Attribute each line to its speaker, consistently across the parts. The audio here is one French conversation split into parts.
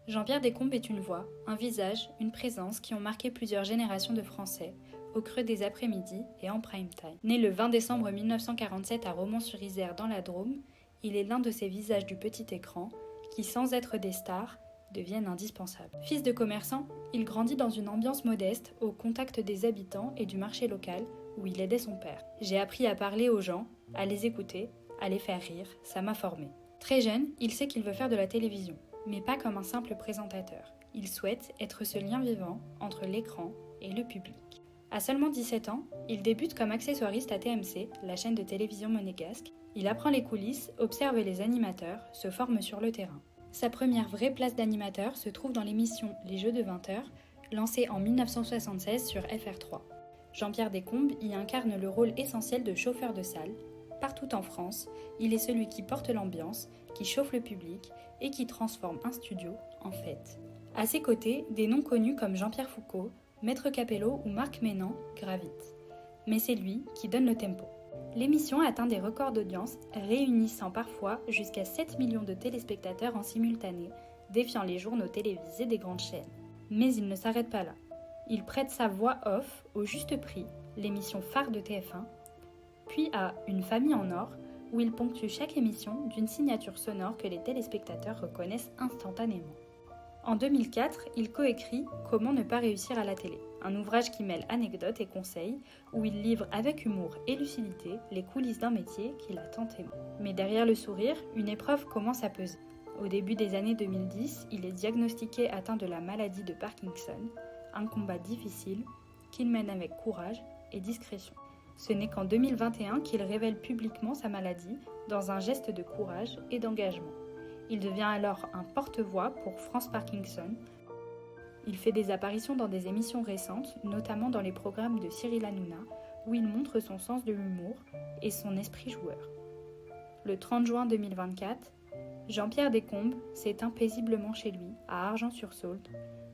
Speaker 1: Jean-Pierre Descombes est une voix, un visage, une présence qui ont marqué plusieurs générations de Français, au creux des après-midi et en prime time. Né le 20 décembre 1947 à Romans-sur-Isère dans la Drôme, il est l'un de ces visages du petit écran qui, sans être des stars, deviennent indispensables. Fils de commerçant, il grandit dans une ambiance modeste, au contact des habitants et du marché local, où il aidait son père. J'ai appris à parler aux gens, à les écouter, à les faire rire, ça m'a formé. Très jeune, il sait qu'il veut faire de la télévision, mais pas comme un simple présentateur. Il souhaite être ce lien vivant entre l'écran et le public. À seulement 17 ans, il débute comme accessoiriste à TMC, la chaîne de télévision monégasque. Il apprend les coulisses, observe les animateurs, se forme sur le terrain. Sa première vraie place d'animateur se trouve dans l'émission Les Jeux de 20h, lancée en 1976 sur FR3. Jean-Pierre Descombes y incarne le rôle essentiel de chauffeur de salle. Partout en France, il est celui qui porte l'ambiance, qui chauffe le public et qui transforme un studio en fête. À ses côtés, des noms connus comme Jean-Pierre Foucault, Maître Capello ou Marc Ménan gravitent. Mais c'est lui qui donne le tempo. L'émission atteint des records d'audience, réunissant parfois jusqu'à 7 millions de téléspectateurs en simultané, défiant les journaux télévisés des grandes chaînes. Mais il ne s'arrête pas là. Il prête sa voix off au Juste Prix, l'émission phare de TF1, puis à Une famille en or, où il ponctue chaque émission d'une signature sonore que les téléspectateurs reconnaissent instantanément. En 2004, il coécrit Comment ne pas réussir à la télé, un ouvrage qui mêle anecdotes et conseils, où il livre avec humour et lucidité les coulisses d'un métier qu'il a tant aimé. Mais derrière le sourire, une épreuve commence à peser. Au début des années 2010, il est diagnostiqué atteint de la maladie de Parkinson, un combat difficile qu'il mène avec courage et discrétion. Ce n'est qu'en 2021 qu'il révèle publiquement sa maladie dans un geste de courage et d'engagement. Il devient alors un porte-voix pour France Parkinson. Il fait des apparitions dans des émissions récentes, notamment dans les programmes de Cyril Hanouna, où il montre son sens de l'humour et son esprit joueur. Le 30 juin 2024, Jean-Pierre Descombes s'éteint paisiblement chez lui, à Argences-sur-Saulne,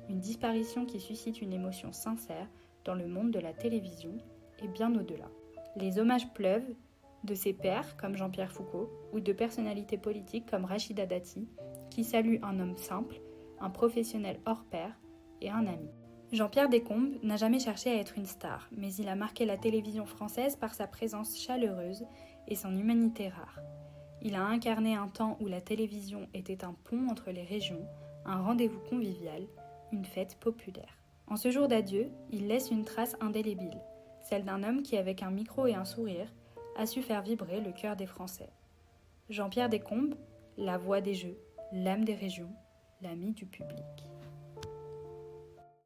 Speaker 1: une disparition qui suscite une émotion sincère dans le monde de la télévision et bien au-delà. Les hommages pleuvent de ses pairs comme Jean-Pierre Foucault ou de personnalités politiques comme Rachida Dati, qui saluent un homme simple, un professionnel hors pair et un ami. Jean-Pierre Descombes n'a jamais cherché à être une star, mais il a marqué la télévision française par sa présence chaleureuse et son humanité rare. Il a incarné un temps où la télévision était un pont entre les régions, un rendez-vous convivial, une fête populaire. En ce jour d'adieu, il laisse une trace indélébile, celle d'un homme qui, avec un micro et un sourire, a su faire vibrer le cœur des Français. Jean-Pierre Descombes, la voix des jeux, l'âme des régions, l'ami du public.